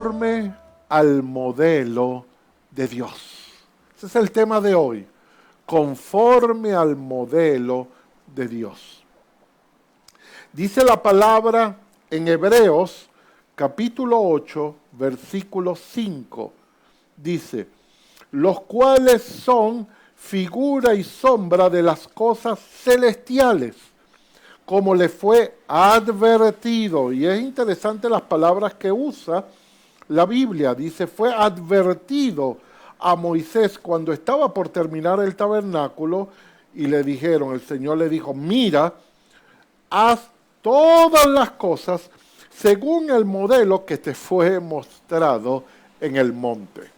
Conforme al modelo de Dios. Ese es el tema de hoy. Conforme al modelo de Dios. Dice la palabra en Hebreos capítulo 8, versículo 5. Dice, los cuales son figura y sombra de las cosas celestiales, como le fue advertido. Y es interesante las palabras que usa la Biblia. Dice, fue advertido a Moisés cuando estaba por terminar el tabernáculo y le dijeron, el Señor le dijo, mira, haz todas las cosas según el modelo que te fue mostrado en el monte.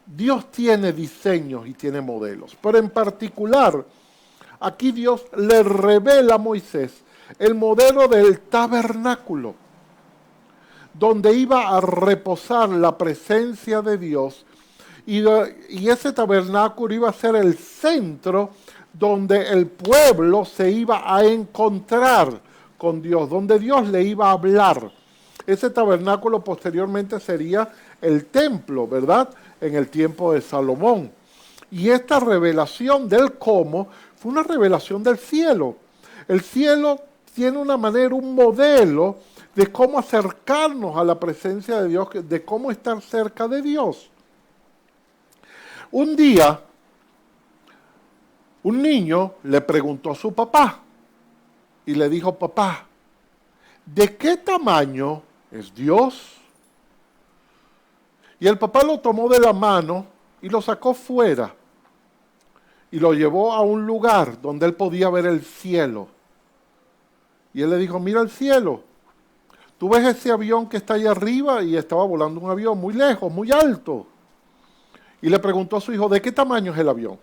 Dios tiene diseños y tiene modelos, pero en particular, aquí Dios le revela a Moisés el modelo del tabernáculo, donde iba a reposar la presencia de Dios, y ese tabernáculo iba a ser el centro donde el pueblo se iba a encontrar con Dios, donde Dios le iba a hablar. Ese tabernáculo posteriormente sería el templo, ¿verdad? En el tiempo de Salomón. Y esta revelación del cómo fue una revelación del cielo. El cielo tiene una manera, un modelo de cómo acercarnos a la presencia de Dios, de cómo estar cerca de Dios. Un día, un niño le preguntó a su papá y le dijo, papá, ¿de qué tamaño es Dios? Y el papá lo tomó de la mano y lo sacó fuera y lo llevó a un lugar donde él podía ver el cielo. Y él le dijo, mira el cielo. Tú ves ese avión que está ahí arriba, y estaba volando un avión muy lejos, muy alto. Y le preguntó a su hijo, ¿de qué tamaño es el avión?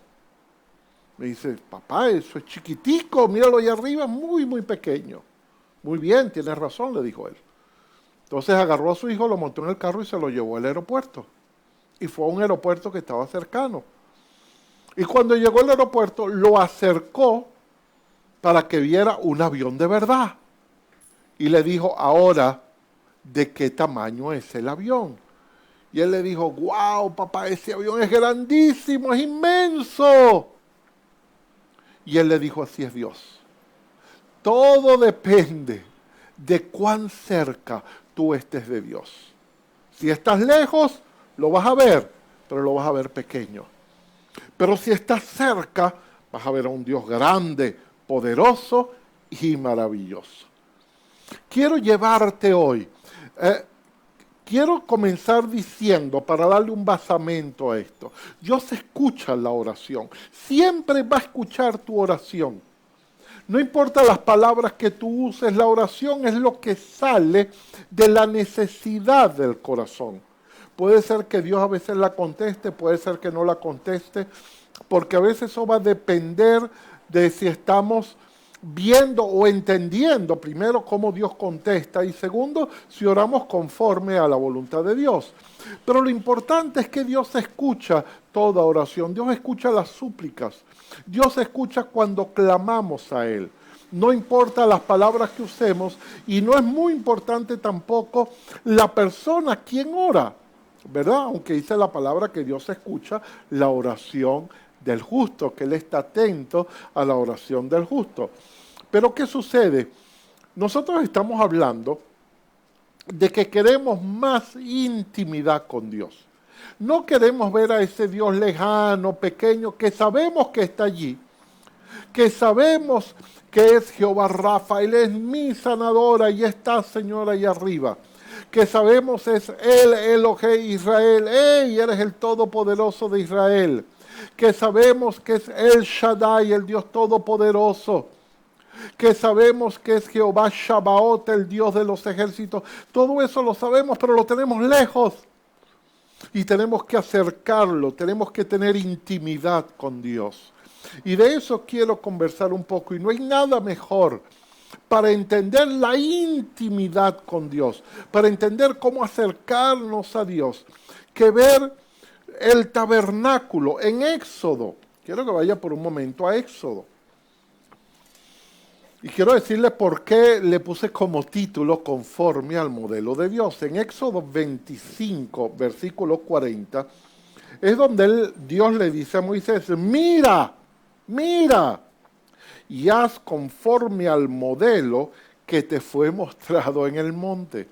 Me dice, papá, eso es chiquitico, míralo ahí arriba, muy, muy pequeño. Muy bien, tienes razón, le dijo él. Entonces agarró a su hijo, lo montó en el carro y se lo llevó al aeropuerto. Y fue a un aeropuerto que estaba cercano. Y cuando llegó al aeropuerto, lo acercó para que viera un avión de verdad. Y le dijo, ahora, ¿de qué tamaño es el avión? Y él le dijo, wow, papá, ese avión es grandísimo, es inmenso. Y él le dijo, así es Dios. Todo depende de cuán cerca tú estés de Dios. Si estás lejos, lo vas a ver, pero lo vas a ver pequeño. Pero si estás cerca, vas a ver a un Dios grande, poderoso y maravilloso. Quiero llevarte hoy, quiero comenzar diciendo, para darle un basamento a esto, Dios escucha la oración, siempre va a escuchar tu oración. No importa las palabras que tú uses, la oración es lo que sale de la necesidad del corazón. Puede ser que Dios a veces la conteste, puede ser que no la conteste, porque a veces eso va a depender de si estamos viendo o entendiendo, primero, cómo Dios contesta, y segundo, si oramos conforme a la voluntad de Dios. Pero lo importante es que Dios escucha toda oración, Dios escucha las súplicas, Dios escucha cuando clamamos a Él. No importa las palabras que usemos, y no es muy importante tampoco la persona quien ora, ¿verdad? Aunque dice la palabra que Dios escucha la oración del justo, que Él está atento a la oración del justo. Pero ¿qué sucede? Nosotros estamos hablando de que queremos más intimidad con Dios. No queremos ver a ese Dios lejano, pequeño, que sabemos que está allí, que sabemos que es Jehová Rafa, Él es mi sanadora y está, Señor, ahí arriba. Que sabemos es Él, Elohim Israel, ¡Ey! Eres el Todopoderoso de Israel. Que sabemos que es El Shaddai, el Dios Todopoderoso. Que sabemos que es Jehová Shabaot, el Dios de los ejércitos. Todo eso lo sabemos, pero lo tenemos lejos. Y tenemos que acercarlo, tenemos que tener intimidad con Dios. Y de eso quiero conversar un poco. Y no hay nada mejor para entender la intimidad con Dios, para entender cómo acercarnos a Dios, que ver el tabernáculo en Éxodo. Quiero que vaya por un momento a Éxodo. Y quiero decirle por qué le puse como título conforme al modelo de Dios. En Éxodo 25, versículo 40, es donde Dios le dice a Moisés, mira, mira, y haz conforme al modelo que te fue mostrado en el monte.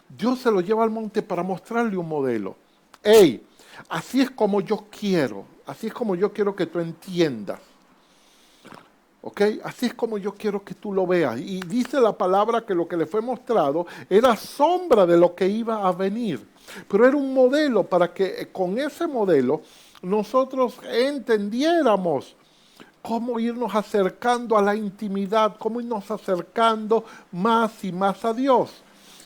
Dios se lo lleva al monte para mostrarle un modelo. Hey, así es como yo quiero, así es como yo quiero que tú entiendas. ¿Ok? Así es como yo quiero que tú lo veas. Y dice la palabra que lo que le fue mostrado era sombra de lo que iba a venir. Pero era un modelo para que con ese modelo nosotros entendiéramos cómo irnos acercando a la intimidad, cómo irnos acercando más y más a Dios.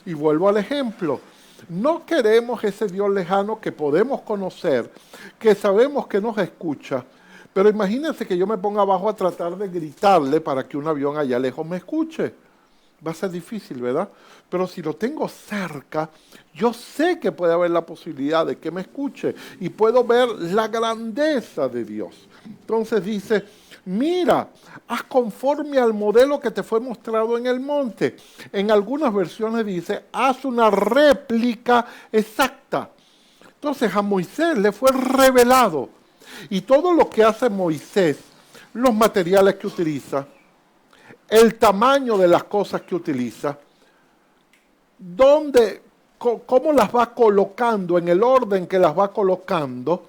Y vuelvo al ejemplo. No queremos ese Dios lejano que podemos conocer, que sabemos que nos escucha, pero imagínense que yo me ponga abajo a tratar de gritarle para que un avión allá lejos me escuche. Va a ser difícil, ¿verdad? Pero si lo tengo cerca, yo sé que puede haber la posibilidad de que me escuche y puedo ver la grandeza de Dios. Entonces dice, mira, haz conforme al modelo que te fue mostrado en el monte. En algunas versiones dice, haz una réplica exacta. Entonces a Moisés le fue revelado. Y todo lo que hace Moisés, los materiales que utiliza, el tamaño de las cosas que utiliza, cómo las va colocando, en el orden que las va colocando,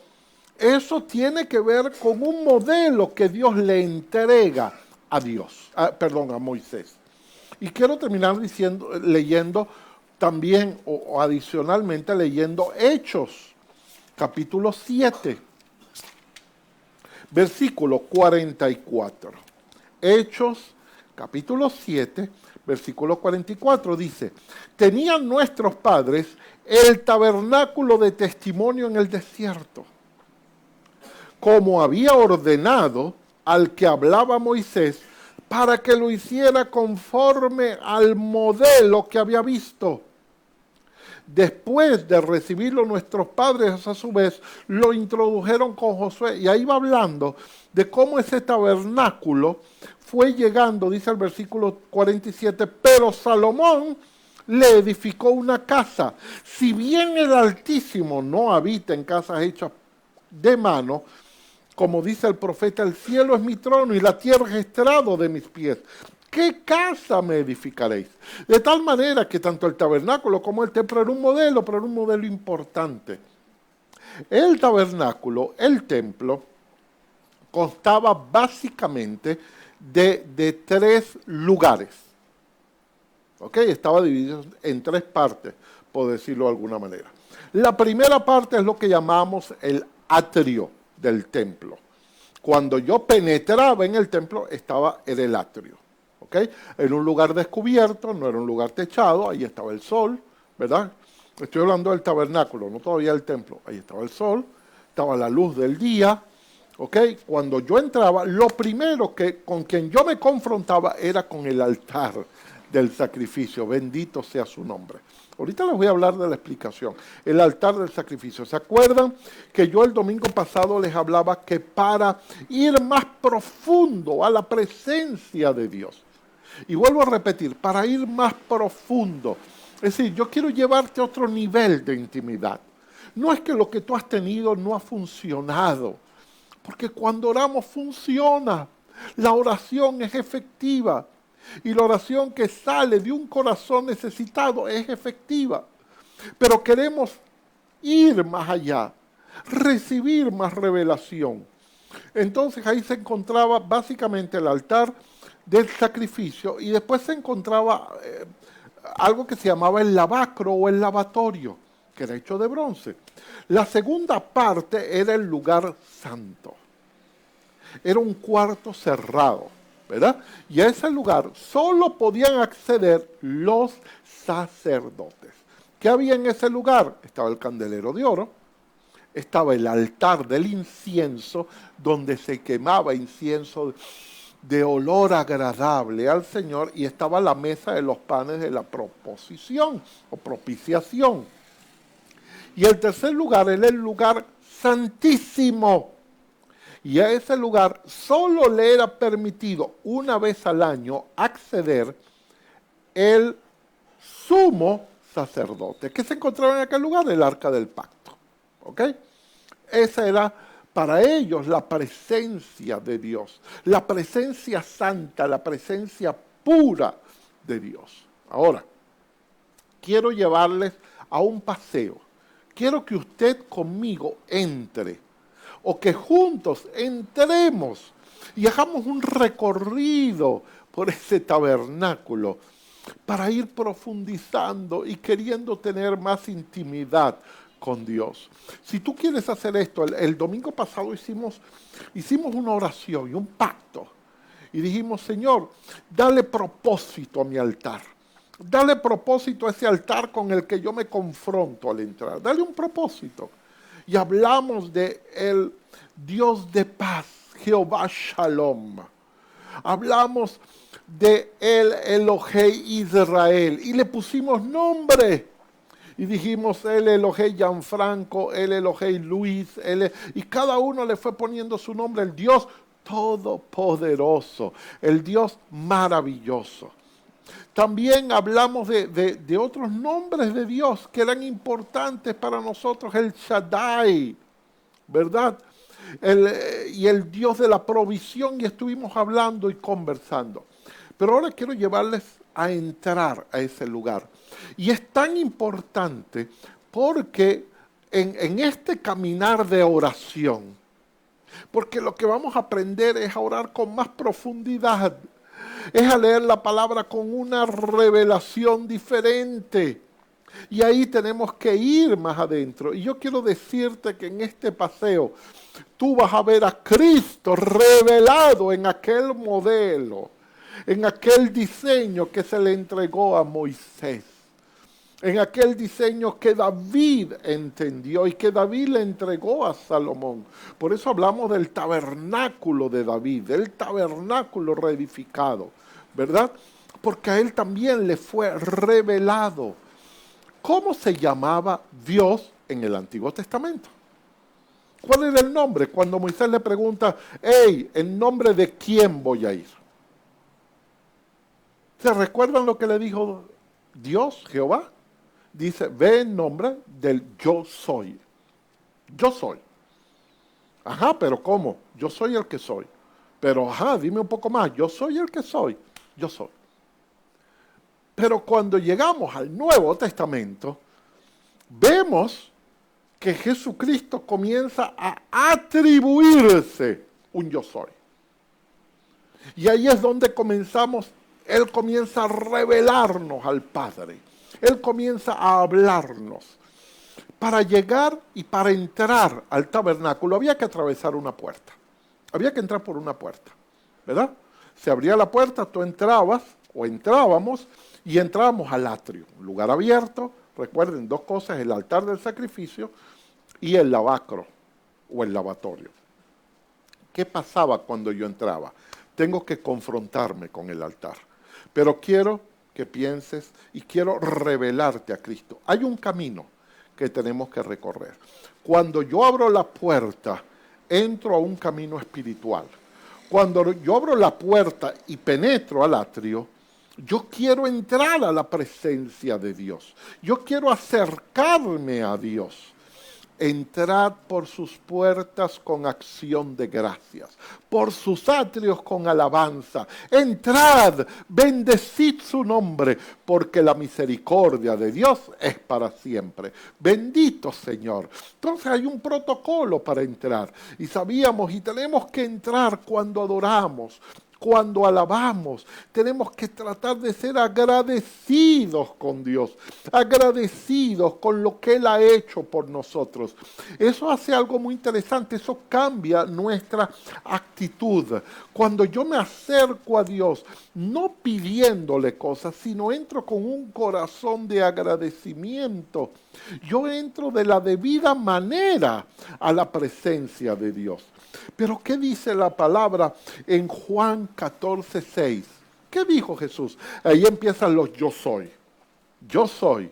eso tiene que ver con un modelo que Dios le entrega a a Moisés. Y quiero terminar leyendo también, o adicionalmente leyendo Hechos, capítulo 7. Versículo 44. Hechos, capítulo 7, versículo 44 dice, tenían nuestros padres el tabernáculo de testimonio en el desierto, como había ordenado al que hablaba Moisés, para que lo hiciera conforme al modelo que había visto. Después de recibirlo nuestros padres, a su vez, lo introdujeron con Josué. Y ahí va hablando de cómo ese tabernáculo fue llegando, dice el versículo 47, pero Salomón le edificó una casa. Si bien el Altísimo no habita en casas hechas de mano, como dice el profeta, el cielo es mi trono y la tierra es estrado de mis pies. ¿Qué casa me edificaréis? De tal manera que tanto el tabernáculo como el templo era un modelo, pero era un modelo importante. El tabernáculo, el templo, constaba básicamente de 3 lugares. ¿Ok? Estaba dividido en 3 partes, por decirlo de alguna manera. La primera parte es lo que llamamos el atrio del templo. Cuando yo penetraba en el templo, era el atrio. ¿Okay? En un lugar descubierto, no era un lugar techado, ahí estaba el sol, ¿verdad? Estoy hablando del tabernáculo, no todavía el templo. Ahí estaba el sol, estaba la luz del día, ¿ok? Cuando yo entraba, lo primero con quien yo me confrontaba era con el altar del sacrificio, bendito sea su nombre. Ahorita les voy a hablar de la explicación. El altar del sacrificio. ¿Se acuerdan que yo el domingo pasado les hablaba que para ir más profundo a la presencia de Dios, y vuelvo a repetir, para ir más profundo, es decir, yo quiero llevarte a otro nivel de intimidad. No es que lo que tú has tenido no ha funcionado, porque cuando oramos funciona. La oración es efectiva. Y la oración que sale de un corazón necesitado es efectiva. Pero queremos ir más allá, recibir más revelación. Entonces ahí se encontraba básicamente el altar del sacrificio y después se encontraba algo que se llamaba el lavacro o el lavatorio, que era hecho de bronce. La segunda parte era el lugar santo. Era un cuarto cerrado, ¿verdad? Y a ese lugar solo podían acceder los sacerdotes. ¿Qué había en ese lugar? Estaba el candelero de oro, estaba el altar del incienso, donde se quemaba incienso de olor agradable al Señor, y estaba la mesa de los panes de la proposición o propiciación. Y el tercer lugar era el lugar santísimo, Y a ese lugar solo le era permitido una vez al año acceder el sumo sacerdote. ¿Qué se encontraba en aquel lugar? El arca del pacto. ¿Ok? Esa era para ellos la presencia de Dios, la presencia santa, la presencia pura de Dios. Ahora, quiero llevarles a un paseo. Quiero que usted conmigo entre, o que juntos entremos y hagamos un recorrido por ese tabernáculo para ir profundizando y queriendo tener más intimidad con Dios. Si tú quieres hacer esto, el domingo pasado hicimos una oración y un pacto. Y dijimos, Señor, dale propósito a mi altar. Dale propósito a ese altar con el que yo me confronto al entrar. Dale un propósito. Y hablamos de el Dios de paz, Jehová Shalom. Hablamos de el Elohei Israel y le pusimos nombre. Y dijimos el Elohei Gianfranco, el Elohei Luis, y cada uno le fue poniendo su nombre, el Dios todopoderoso, el Dios maravilloso. También hablamos de otros nombres de Dios que eran importantes para nosotros, el Shaddai, ¿verdad? Y el Dios de la provisión, y estuvimos hablando y conversando. Pero ahora quiero llevarles a entrar a ese lugar. Y es tan importante porque en este caminar de oración, porque lo que vamos a aprender es a orar con más profundidad, es a leer la palabra con una revelación diferente. Y ahí tenemos que ir más adentro. Y yo quiero decirte que en este paseo tú vas a ver a Cristo revelado en aquel modelo, en aquel diseño que se le entregó a Moisés, en aquel diseño que David entendió y que David le entregó a Salomón. Por eso hablamos del tabernáculo de David, del tabernáculo reedificado, ¿verdad? Porque a él también le fue revelado. ¿Cómo se llamaba Dios en el Antiguo Testamento? ¿Cuál era el nombre? Cuando Moisés le pregunta, hey, ¿en nombre de quién voy a ir? ¿Se recuerdan lo que le dijo Dios, Jehová? Dice, ve en nombre del yo soy. Yo soy. Ajá, pero ¿cómo? Yo soy el que soy. Pero ajá, dime un poco más. Yo soy el que soy. Yo soy. Pero cuando llegamos al Nuevo Testamento, vemos que Jesucristo comienza a atribuirse un yo soy. Y ahí es donde Él comienza a revelarnos al Padre. Él comienza a hablarnos. Para llegar y para entrar al tabernáculo había que atravesar una puerta. Había que entrar por una puerta, ¿verdad? Se abría la puerta, tú entrabas o entrábamos y entrábamos al atrio, un lugar abierto. Recuerden dos cosas, el altar del sacrificio y el lavacro o el lavatorio. ¿Qué pasaba cuando yo entraba? Tengo que confrontarme con el altar. Pero quiero que pienses y quiero revelarte a Cristo. Hay un camino que tenemos que recorrer. Cuando yo abro la puerta, entro a un camino espiritual. Cuando yo abro la puerta y penetro al atrio, yo quiero entrar a la presencia de Dios. Yo quiero acercarme a Dios. Entrad por sus puertas con acción de gracias, por sus atrios con alabanza. Entrad, bendecid su nombre, porque la misericordia de Dios es para siempre. Bendito Señor. Entonces hay un protocolo para entrar. Y sabíamos y tenemos que entrar cuando adoramos. Cuando alabamos, tenemos que tratar de ser agradecidos con Dios, agradecidos con lo que Él ha hecho por nosotros. Eso hace algo muy interesante, eso cambia nuestra actitud. Cuando yo me acerco a Dios, no pidiéndole cosas, sino entro con un corazón de agradecimiento. Yo entro de la debida manera a la presencia de Dios. Pero ¿qué dice la palabra en Juan 14:6? ¿Qué dijo Jesús? Ahí empiezan los yo soy. Yo soy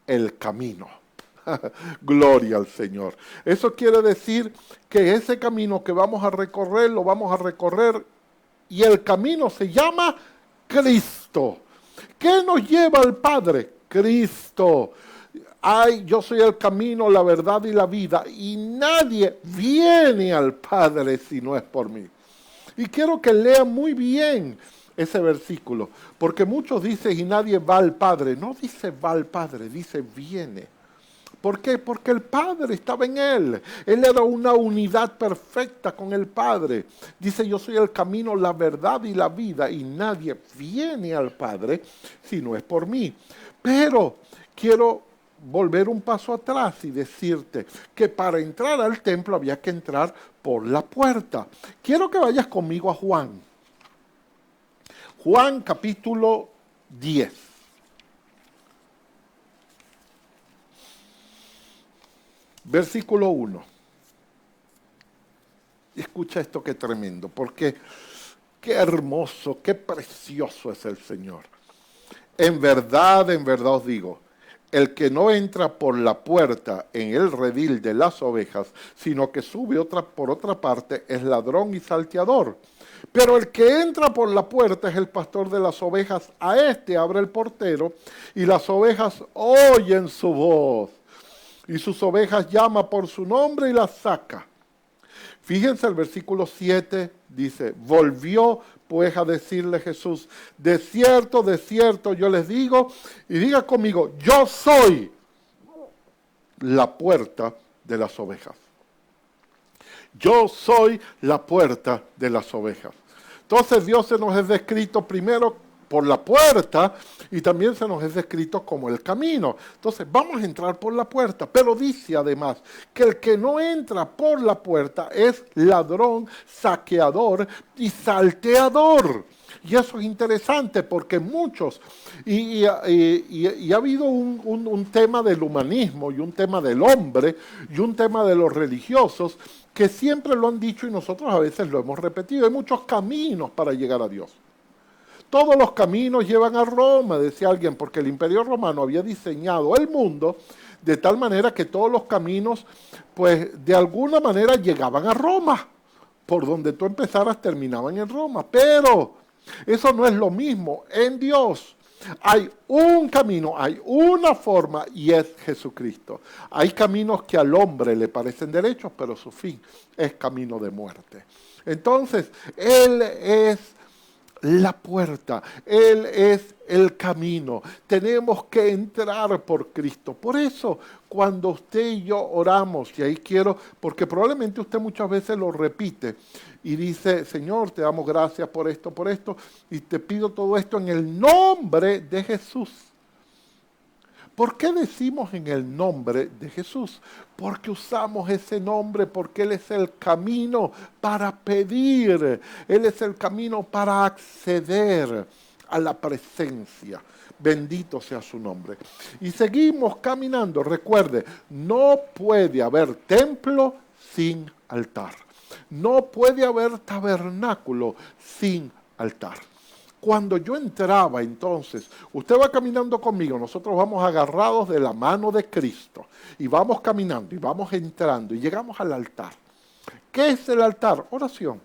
el camino. Gloria al Señor. Eso quiere decir que ese camino que vamos a recorrer, lo vamos a recorrer y el camino se llama Cristo. ¿Qué nos lleva al Padre? Cristo. Ay, yo soy el camino, la verdad y la vida, y nadie viene al Padre si no es por mí. Y quiero que lean muy bien ese versículo, porque muchos dicen y nadie va al Padre. No dice va al Padre, dice viene. ¿Por qué? Porque el Padre estaba en él. Él era una unidad perfecta con el Padre. Dice, yo soy el camino, la verdad y la vida, y nadie viene al Padre si no es por mí. Pero quiero volver un paso atrás y decirte que para entrar al templo había que entrar por la puerta. Quiero que vayas conmigo a Juan. Juan capítulo 10. Versículo 1. Escucha esto que tremendo, porque qué hermoso, qué precioso es el Señor. En verdad os digo, el que no entra por la puerta en el redil de las ovejas, sino que sube por otra parte, es ladrón y salteador. Pero el que entra por la puerta es el pastor de las ovejas. A este abre el portero y las ovejas oyen su voz. Y sus ovejas llama por su nombre y las saca. Fíjense el versículo 7, dice, volvió pues a decirle Jesús, de cierto, yo les digo, y diga conmigo, yo soy la puerta de las ovejas. Yo soy la puerta de las ovejas. Entonces Dios se nos es descrito primero por la puerta y también se nos es descrito como el camino. Entonces vamos a entrar por la puerta, pero dice además que el que no entra por la puerta es ladrón, saqueador y salteador. Y eso es interesante porque muchos, y ha habido un tema del humanismo y un tema del hombre y un tema de los religiosos que siempre lo han dicho y nosotros a veces lo hemos repetido. Hay muchos caminos para llegar a Dios. Todos los caminos llevan a Roma, decía alguien, porque el Imperio Romano había diseñado el mundo de tal manera que todos los caminos, pues de alguna manera llegaban a Roma. Por donde tú empezaras terminaban en Roma. Pero eso no es lo mismo. En Dios hay un camino, hay una forma y es Jesucristo. Hay caminos que al hombre le parecen derechos, pero su fin es camino de muerte. Entonces, Él es la puerta, Él es el camino. Tenemos que entrar por Cristo. Por eso, cuando usted y yo oramos, y ahí quiero, porque probablemente usted muchas veces lo repite y dice, Señor, te damos gracias por esto, y te pido todo esto en el nombre de Jesús. ¿Por qué decimos en el nombre de Jesús? Porque usamos ese nombre, porque Él es el camino para pedir. Él es el camino para acceder a la presencia. Bendito sea su nombre. Y seguimos caminando. Recuerde, no puede haber templo sin altar. No puede haber tabernáculo sin altar. Cuando yo entraba entonces, usted va caminando conmigo, nosotros vamos agarrados de la mano de Cristo y vamos caminando y vamos entrando y llegamos al altar. ¿Qué es el altar? Oración.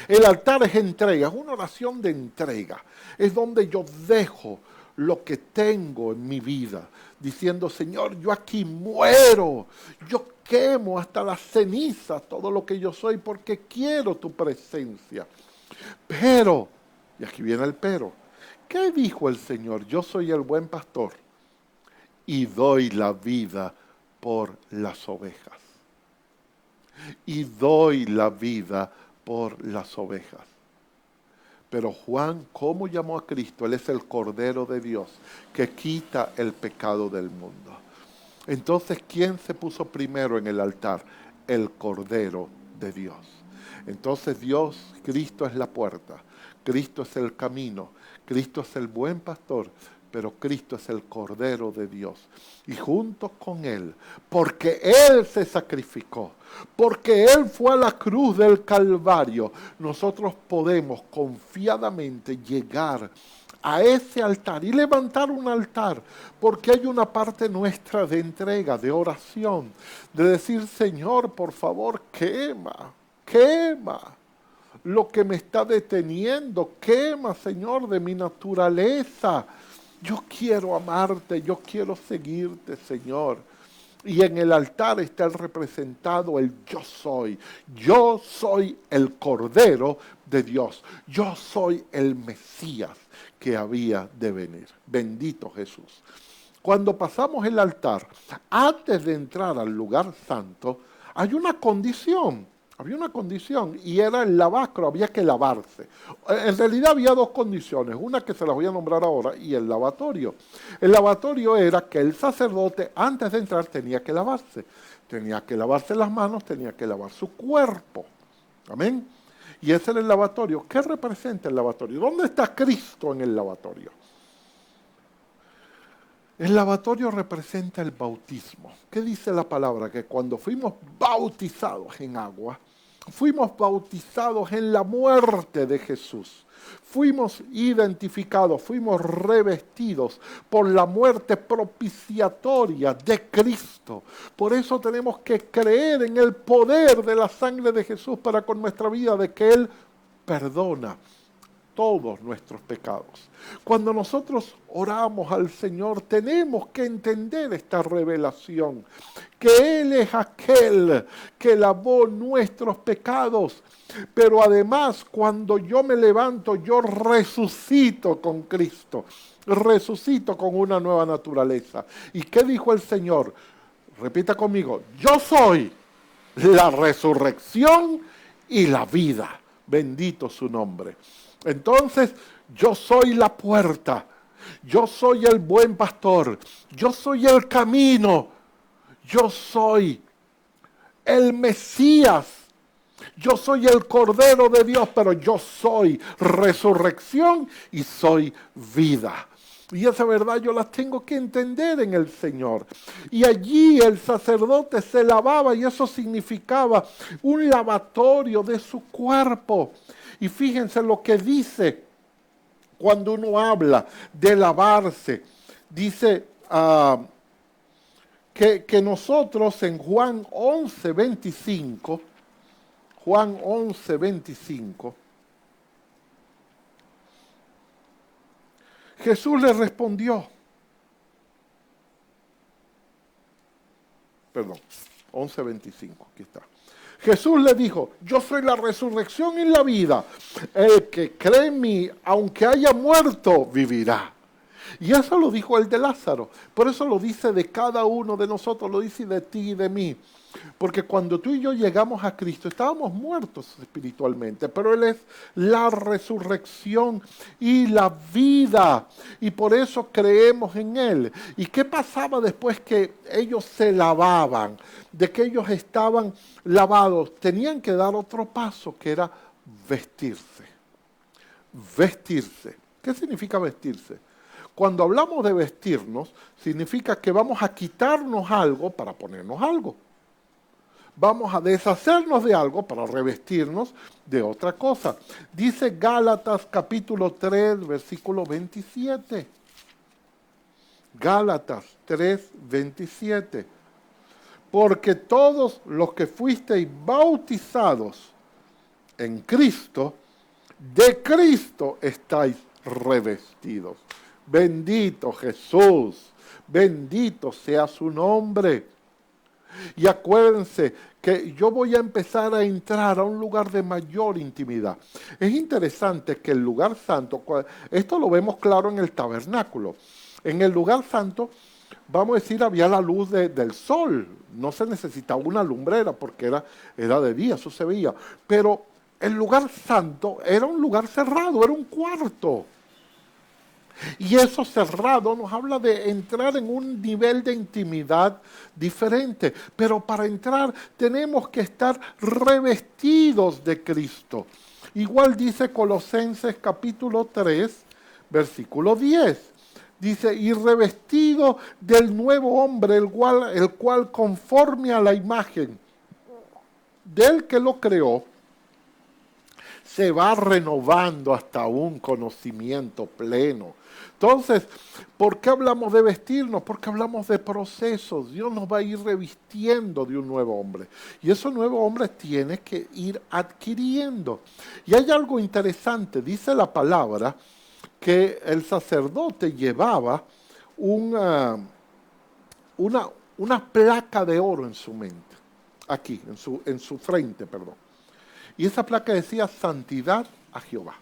El altar es entrega, es una oración de entrega. Es donde yo dejo lo que tengo en mi vida, diciendo, Señor, yo aquí muero, yo quemo hasta las cenizas todo lo que yo soy porque quiero tu presencia. Pero, y aquí viene el pero, ¿qué dijo el Señor? Yo soy el buen pastor y doy la vida por las ovejas. Y doy la vida por las ovejas. Pero Juan, ¿cómo llamó a Cristo? Él es el Cordero de Dios que quita el pecado del mundo. Entonces, ¿quién se puso primero en el altar? El Cordero de Dios. Entonces Dios, Cristo es la puerta, Cristo es el camino, Cristo es el buen pastor, pero Cristo es el Cordero de Dios. Y junto con Él, porque Él se sacrificó, porque Él fue a la cruz del Calvario, nosotros podemos confiadamente llegar a ese altar y levantar un altar, porque hay una parte nuestra de entrega, de oración, de decir, Señor, por favor, quema, quema lo que me está deteniendo, quema, Señor, de mi naturaleza. Yo quiero amarte, yo quiero seguirte, Señor. Y en el altar está representado el yo soy. Yo soy el Cordero de Dios. Yo soy el Mesías que había de venir. Bendito Jesús. Cuando pasamos el altar, antes de entrar al lugar santo, hay una condición. Había una condición y era el lavacro, había que lavarse. En realidad había dos condiciones, una que se las voy a nombrar ahora y el lavatorio. El lavatorio era que el sacerdote antes de entrar tenía que lavarse. Tenía que lavarse las manos, tenía que lavar su cuerpo. Amén. Y ese era el lavatorio. ¿Qué representa el lavatorio? ¿Dónde está Cristo en el lavatorio? El lavatorio representa el bautismo. ¿Qué dice la palabra? Que cuando fuimos bautizados en agua, fuimos bautizados en la muerte de Jesús. Fuimos identificados, fuimos revestidos por la muerte propiciatoria de Cristo. Por eso tenemos que creer en el poder de la sangre de Jesús para con nuestra vida, de que Él perdona todos nuestros pecados. Cuando nosotros oramos al Señor, tenemos que entender esta revelación, que Él es aquel que lavó nuestros pecados, pero además cuando yo me levanto, yo resucito con Cristo, resucito con una nueva naturaleza. ¿Y qué dijo el Señor? Repita conmigo, yo soy la resurrección y la vida. Bendito su nombre. Entonces, yo soy la puerta, yo soy el buen pastor, yo soy el camino, yo soy el Mesías, yo soy el Cordero de Dios, pero yo soy resurrección y soy vida. Y esa verdad yo la tengo que entender en el Señor. Y allí el sacerdote se lavaba y eso significaba un lavatorio de su cuerpo. Y fíjense lo que dice cuando uno habla de lavarse. Dice que nosotros en Juan 11:25, Juan 11:25, Jesús le respondió, perdón, 11:25, aquí está. Jesús le dijo, yo soy la resurrección y la vida. El que cree en mí, aunque haya muerto, vivirá. Y eso lo dijo el de Lázaro. Por eso lo dice de cada uno de nosotros, lo dice de ti y de mí. Porque cuando tú y yo llegamos a Cristo, estábamos muertos espiritualmente, pero Él es la resurrección y la vida. Y por eso creemos en Él. ¿Y qué pasaba después que ellos se lavaban? De que ellos estaban lavados, tenían que dar otro paso, que era vestirse. Vestirse. ¿Qué significa vestirse? Cuando hablamos de vestirnos, significa que vamos a quitarnos algo para ponernos algo. Vamos a deshacernos de algo para revestirnos de otra cosa. Dice Gálatas capítulo 3, versículo 27. Gálatas 3, 27. Porque todos los que fuisteis bautizados en Cristo, de Cristo estáis revestidos. Bendito Jesús, bendito sea su nombre. Y acuérdense que yo voy a empezar a entrar a un lugar de mayor intimidad. Es interesante que el lugar santo, esto lo vemos claro en el tabernáculo. En el lugar santo, vamos a decir, había la luz del sol. No se necesitaba una lumbrera porque era de día, eso se veía. Pero el lugar santo era un lugar cerrado, era un cuarto. Y eso cerrado nos habla de entrar en un nivel de intimidad diferente. Pero para entrar tenemos que estar revestidos de Cristo. Igual dice Colosenses capítulo 3, versículo 10. Dice, y revestido del nuevo hombre, el cual conforme a la imagen del que lo creó, se va renovando hasta un conocimiento pleno. Entonces, ¿por qué hablamos de vestirnos? Porque hablamos de procesos. Dios nos va a ir revistiendo de un nuevo hombre. Y ese nuevo hombre tiene que ir adquiriendo. Y hay algo interesante, dice la palabra, que el sacerdote llevaba una placa de oro en su mente, aquí, en su frente, perdón. Y esa placa decía santidad a Jehová.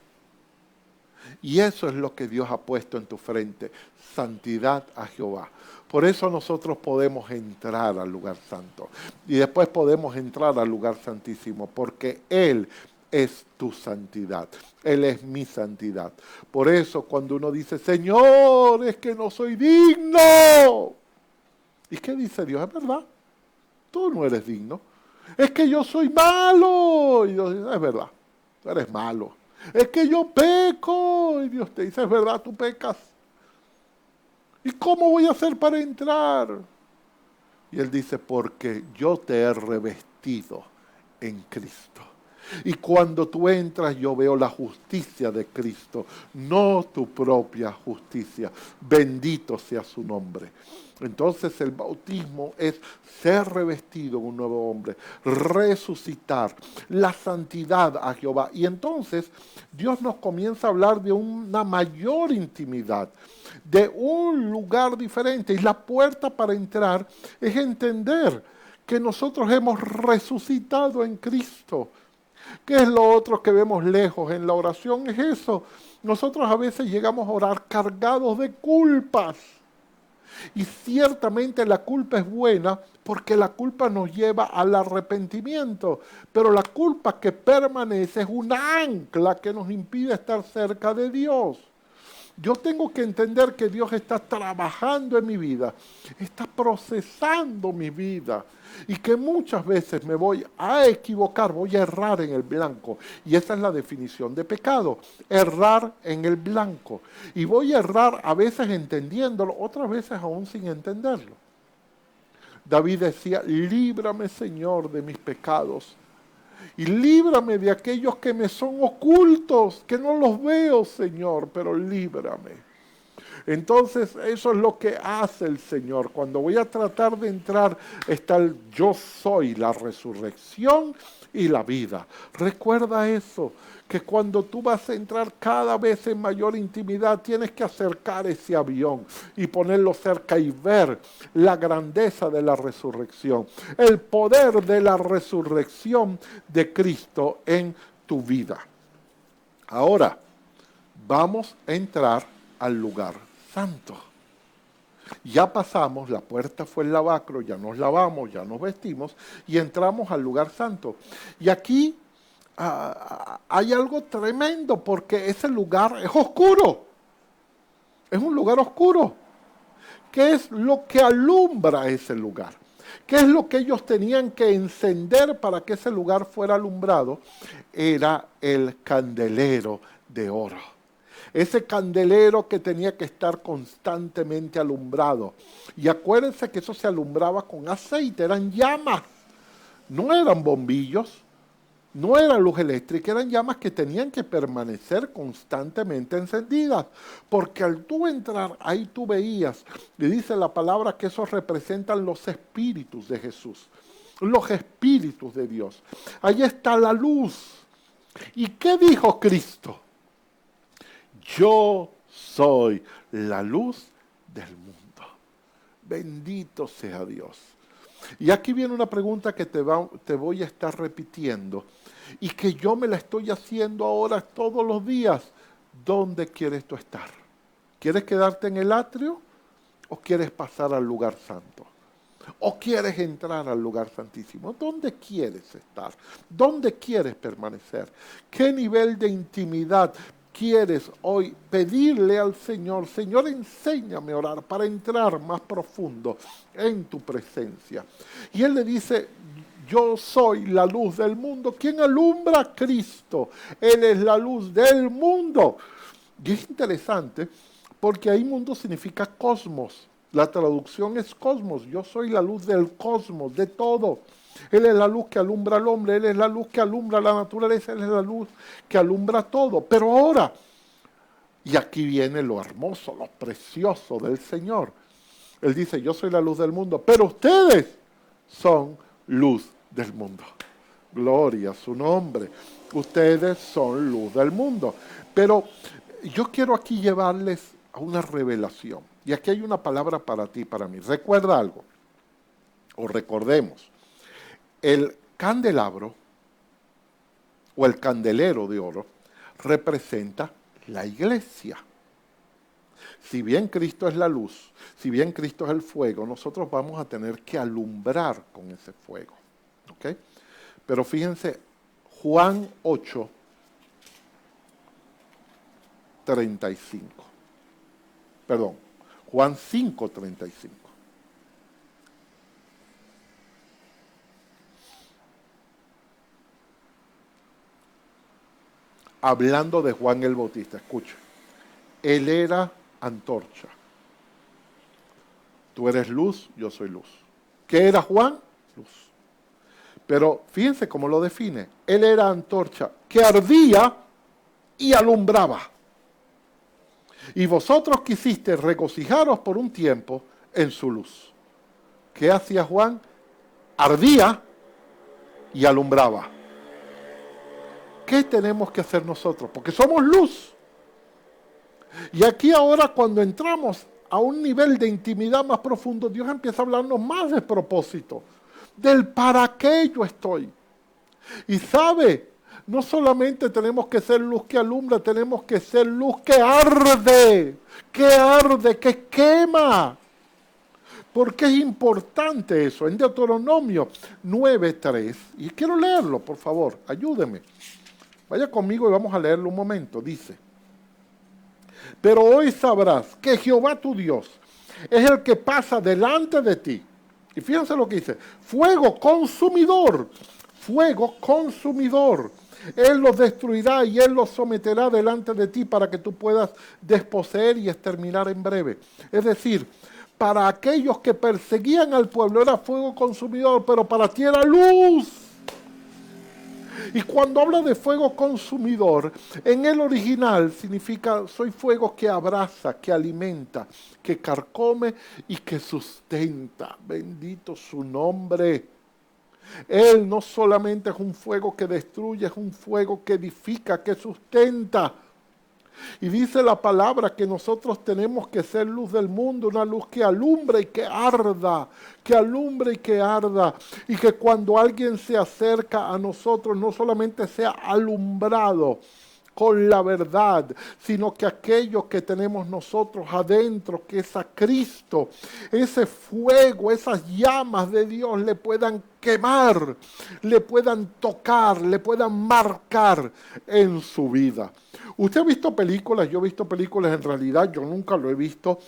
Y eso es lo que Dios ha puesto en tu frente, santidad a Jehová. Por eso nosotros podemos entrar al lugar santo. Y después podemos entrar al lugar santísimo, porque Él es tu santidad. Él es mi santidad. Por eso cuando uno dice, Señor, es que no soy digno. ¿Y qué dice Dios? Es verdad, tú no eres digno. Es que yo soy malo. Y Dios dice, es verdad, tú eres malo. Es que yo peco. Y Dios te dice, es verdad, tú pecas. ¿Y cómo voy a hacer para entrar? Y Él dice, porque yo te he revestido en Cristo. Y cuando tú entras, yo veo la justicia de Cristo, no tu propia justicia. Bendito sea su nombre. Entonces el bautismo es ser revestido en un nuevo hombre, resucitar, la santidad a Jehová. Y entonces Dios nos comienza a hablar de una mayor intimidad, de un lugar diferente. Y la puerta para entrar es entender que nosotros hemos resucitado en Cristo. ¿Qué es lo otro que vemos lejos en la oración? Es eso. Nosotros a veces llegamos a orar cargados de culpas. Y ciertamente la culpa es buena porque la culpa nos lleva al arrepentimiento. Pero la culpa que permanece es una ancla que nos impide estar cerca de Dios. Yo tengo que entender que Dios está trabajando en mi vida, está procesando mi vida y que muchas veces me voy a equivocar, voy a errar en el blanco. Y esa es la definición de pecado, errar en el blanco. Y voy a errar a veces entendiéndolo, otras veces aún sin entenderlo. David decía, líbrame Señor de mis pecados. Y líbrame de aquellos que me son ocultos, que no los veo, Señor, pero líbrame. Entonces, eso es lo que hace el Señor. Cuando voy a tratar de entrar, está el yo soy, la resurrección y la vida. Recuerda eso, que cuando tú vas a entrar cada vez en mayor intimidad, tienes que acercar ese avión y ponerlo cerca y ver la grandeza de la resurrección, el poder de la resurrección de Cristo en tu vida. Ahora, vamos a entrar al lugar santo. Ya pasamos, la puerta fue el lavacro, ya nos lavamos, ya nos vestimos y entramos al lugar santo. Y aquí hay algo tremendo porque ese lugar es oscuro. Es un lugar oscuro. ¿Qué es lo que alumbra ese lugar? ¿Qué es lo que ellos tenían que encender para que ese lugar fuera alumbrado? Era el candelero de oro. Ese candelero que tenía que estar constantemente alumbrado. Y acuérdense que eso se alumbraba con aceite, eran llamas. No eran bombillos, no era luz eléctrica, eran llamas que tenían que permanecer constantemente encendidas. Porque al tú entrar, ahí tú veías, y dice la palabra que esos representan los espíritus de Jesús, los espíritus de Dios. Ahí está la luz. ¿Y qué dijo Cristo? Yo soy la luz del mundo. Bendito sea Dios. Y aquí viene una pregunta que te voy a estar repitiendo y que yo me la estoy haciendo ahora todos los días. ¿Dónde quieres tú estar? ¿Quieres quedarte en el atrio o quieres pasar al lugar santo? ¿O quieres entrar al lugar santísimo? ¿Dónde quieres estar? ¿Dónde quieres permanecer? ¿Qué nivel de intimidad quieres hoy pedirle al Señor? Señor, enséñame a orar para entrar más profundo en tu presencia. Y Él le dice, yo soy la luz del mundo. ¿Quién alumbra? A Cristo. Él es la luz del mundo. Y es interesante porque ahí mundo significa cosmos. La traducción es cosmos. Yo soy la luz del cosmos, de todo. Él es la luz que alumbra al hombre, Él es la luz que alumbra la naturaleza, Él es la luz que alumbra todo. Pero ahora, y aquí viene lo hermoso, lo precioso del Señor. Él dice, yo soy la luz del mundo, pero ustedes son luz del mundo. Gloria a su nombre. Ustedes son luz del mundo. Pero yo quiero aquí llevarles a una revelación. Y aquí hay una palabra para ti y para mí. Recuerda algo, o recordemos, el candelabro o el candelero de oro representa la iglesia. Si bien Cristo es la luz, si bien Cristo es el fuego, nosotros vamos a tener que alumbrar con ese fuego. ¿Ok? Pero fíjense, Juan 8, 35. Perdón, Juan 5, 35. Hablando de Juan el Bautista, escucha. Él era antorcha. Tú eres luz, yo soy luz. ¿Qué era Juan? Luz. Pero fíjense cómo lo define. Él era antorcha que ardía y alumbraba. Y vosotros quisiste regocijaros por un tiempo en su luz. ¿Qué hacía Juan? Ardía y alumbraba. ¿Qué tenemos que hacer nosotros? Porque somos luz. Y aquí ahora cuando entramos a un nivel de intimidad más profundo, Dios empieza a hablarnos más de propósito, del para qué yo estoy. Y sabe, no solamente tenemos que ser luz que alumbra, tenemos que ser luz que arde, que quema. ¿Por qué es importante eso? En Deuteronomio 9:3, y quiero leerlo, por favor, ayúdeme. Vaya conmigo y vamos a leerlo un momento. Dice, pero hoy sabrás que Jehová tu Dios es el que pasa delante de ti. Y fíjense lo que dice, fuego consumidor. Él los destruirá y Él los someterá delante de ti para que tú puedas desposeer y exterminar en breve. Es decir, para aquellos que perseguían al pueblo era fuego consumidor, pero para ti era luz. Y cuando habla de fuego consumidor, en el original significa soy fuego que abraza, que alimenta, que carcome y que sustenta. Bendito su nombre. Él no solamente es un fuego que destruye, es un fuego que edifica, que sustenta. Y dice la palabra que nosotros tenemos que ser luz del mundo, una luz que alumbre y que arda, que alumbre y que arda. Y que cuando alguien se acerca a nosotros no solamente sea alumbrado con la verdad, sino que aquello que tenemos nosotros adentro, que es a Cristo, ese fuego, esas llamas de Dios le puedan quemar, le puedan tocar, le puedan marcar en su vida. Usted ha visto películas, yo he visto películas, en realidad yo nunca lo he visto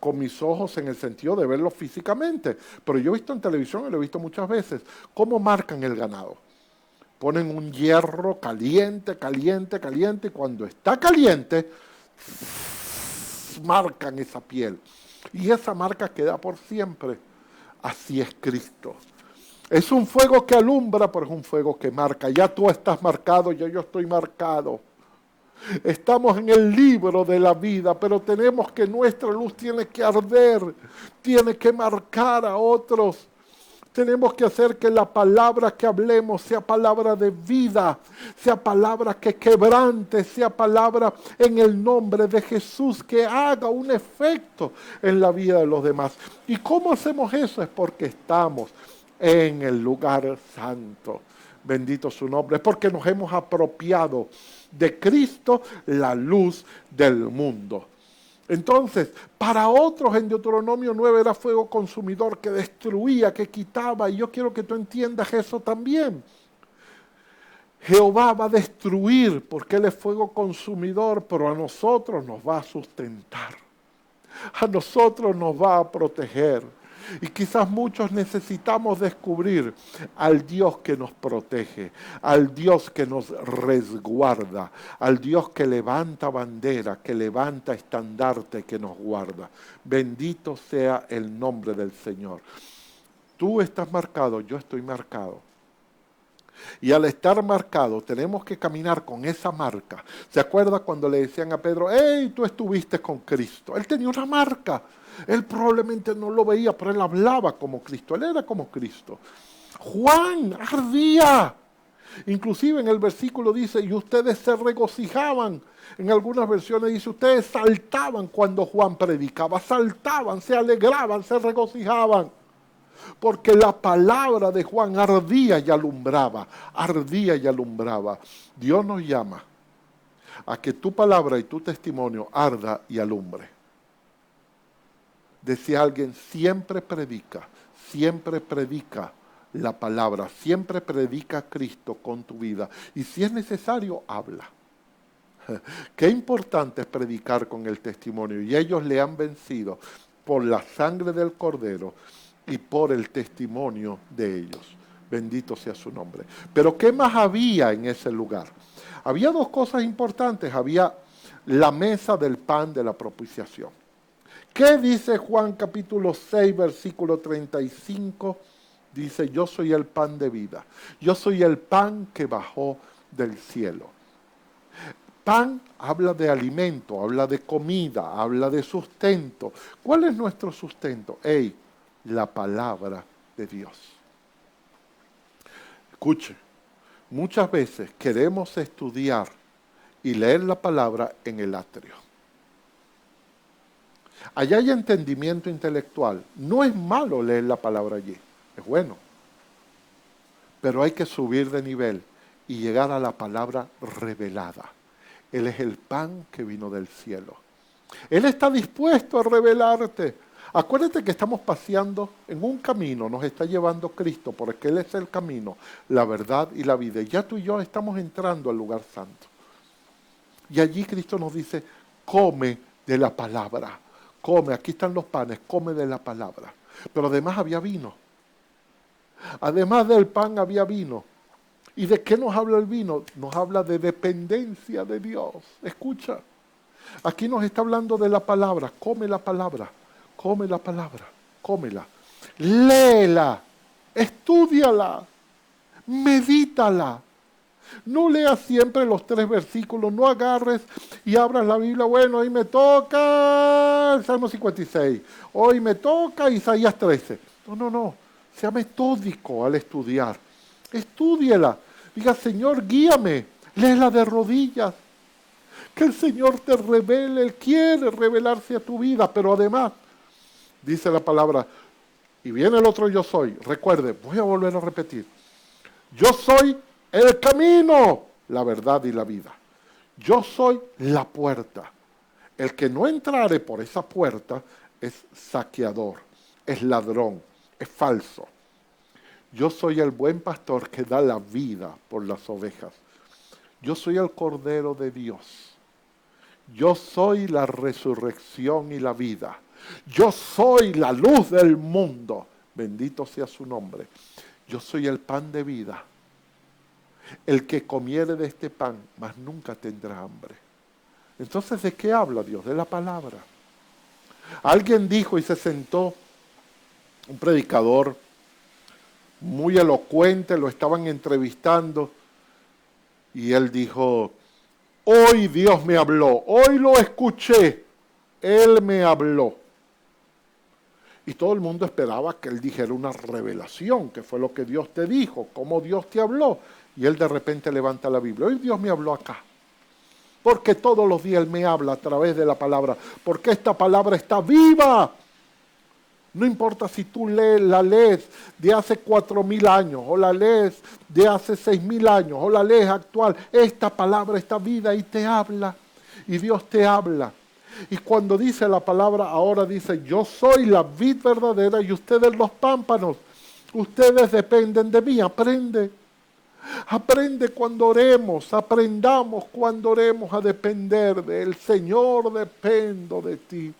con mis ojos en el sentido de verlo físicamente, pero yo he visto en televisión y lo he visto muchas veces, cómo marcan el ganado. Ponen un hierro caliente, y cuando está caliente, marcan esa piel. Y esa marca queda por siempre. Así es Cristo. Es un fuego que alumbra, pero es un fuego que marca. Ya tú estás marcado, ya yo estoy marcado. Estamos en el libro de la vida, pero tenemos que nuestra luz tiene que arder, tiene que marcar a otros. Tenemos que hacer que la palabra que hablemos sea palabra de vida, sea palabra que quebrante, sea palabra en el nombre de Jesús, que haga un efecto en la vida de los demás. ¿Y cómo hacemos eso? Es porque estamos en el lugar santo. Bendito su nombre. Es porque nos hemos apropiado de Cristo, la luz del mundo. Entonces, para otros en Deuteronomio 9 era fuego consumidor que destruía, que quitaba, y yo quiero que tú entiendas eso también. Jehová va a destruir porque Él es fuego consumidor, pero a nosotros nos va a sustentar. A nosotros nos va a proteger. Y quizás muchos necesitamos descubrir al Dios que nos protege, al Dios que nos resguarda, al Dios que levanta bandera, que levanta estandarte, que nos guarda. Bendito sea el nombre del Señor. Tú estás marcado, yo estoy marcado. Y al estar marcado, tenemos que caminar con esa marca. ¿Se acuerda cuando le decían a Pedro, hey, tú estuviste con Cristo? Él tenía una marca. Él probablemente no lo veía, pero él hablaba como Cristo. Él era como Cristo. Juan ardía. Inclusive en el versículo dice, y ustedes se regocijaban. En algunas versiones dice, ustedes saltaban cuando Juan predicaba. Saltaban, se alegraban, se regocijaban. Porque la palabra de Juan ardía y alumbraba, ardía y alumbraba. Dios nos llama a que tu palabra y tu testimonio arda y alumbre. Decía alguien, siempre predica la palabra, siempre predica a Cristo con tu vida. Y si es necesario, habla. Qué importante es predicar con el testimonio. Y ellos le han vencido por la sangre del Cordero y por el testimonio de ellos. Bendito sea su nombre. Pero ¿qué más había en ese lugar? Había dos cosas importantes. Había la mesa del pan de la propiciación. ¿Qué dice Juan capítulo 6, versículo 35? Dice, yo soy el pan de vida. Yo soy el pan que bajó del cielo. Pan habla de alimento, habla de comida, habla de sustento. ¿Cuál es nuestro sustento? La palabra de Dios. Escuche, muchas veces queremos estudiar y leer la palabra en el atrio. Allá hay entendimiento intelectual. No es malo leer la palabra allí, es bueno. Pero hay que subir de nivel y llegar a la palabra revelada. Él es el pan que vino del cielo. Él está dispuesto a revelarte. Acuérdate que estamos paseando en un camino, nos está llevando Cristo, porque Él es el camino, la verdad y la vida. Y ya tú y yo estamos entrando al lugar santo. Y allí Cristo nos dice, come de la palabra. Come, aquí están los panes, come de la palabra. Pero además había vino. Además del pan había vino. ¿Y de qué nos habla el vino? Nos habla de dependencia de Dios. Escucha, aquí nos está hablando de la palabra. Come la palabra, come la palabra, cómela. Léela, estúdiala, medítala. No leas siempre los 3 versículos, no agarres y abras la Biblia. Bueno, hoy me toca el Salmo 56, hoy me toca Isaías 13. No, sea metódico al estudiar. Estúdiela. Diga, Señor, guíame. Léela de rodillas. Que el Señor te revele. Él quiere revelarse a tu vida. Pero además, dice la palabra, y viene el otro yo soy. Recuerde, voy a volver a repetir. Yo soy el camino, la verdad y la vida. Yo soy la puerta. El que no entrare por esa puerta es saqueador, es ladrón, es falso. Yo soy el buen pastor que da la vida por las ovejas. Yo soy el Cordero de Dios. Yo soy la resurrección y la vida. Yo soy la luz del mundo. Bendito sea su nombre. Yo soy el pan de vida. El que comiere de este pan, mas nunca tendrá hambre. Entonces, ¿de qué habla Dios? De la palabra. Alguien dijo y se sentó, un predicador muy elocuente, lo estaban entrevistando, y él dijo, hoy Dios me habló, hoy lo escuché, Él me habló. Y todo el mundo esperaba que él dijera una revelación, que fue lo que Dios te dijo, cómo Dios te habló. Y él de repente levanta la Biblia, hoy Dios me habló acá. Porque todos los días Él me habla a través de la palabra, porque esta palabra está viva. No importa si tú la lees de hace 4,000 años, o la lees de hace 6,000 años, o la lees actual. Esta palabra está viva y te habla. Y Dios te habla. Y cuando dice la palabra, ahora dice, yo soy la vid verdadera y ustedes los pámpanos. Ustedes dependen de mí. Aprende. Aprende cuando oremos. Aprendamos cuando oremos a depender del Señor. Dependo de ti.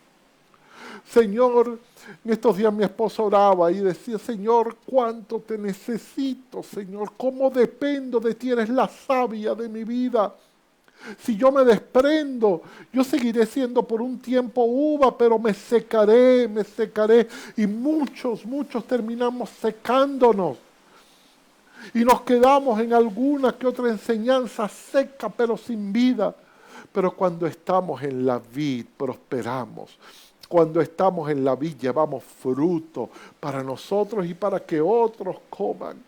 Señor, en estos días mi esposa oraba y decía, Señor, cuánto te necesito, Señor, cómo dependo de ti, eres la savia de mi vida. Si yo me desprendo, yo seguiré siendo por un tiempo uva, pero me secaré. Y muchos terminamos secándonos. Y nos quedamos en alguna que otra enseñanza seca, pero sin vida. Pero cuando estamos en la vid, prosperamos. Cuando estamos en la vid, llevamos fruto para nosotros y para que otros coman.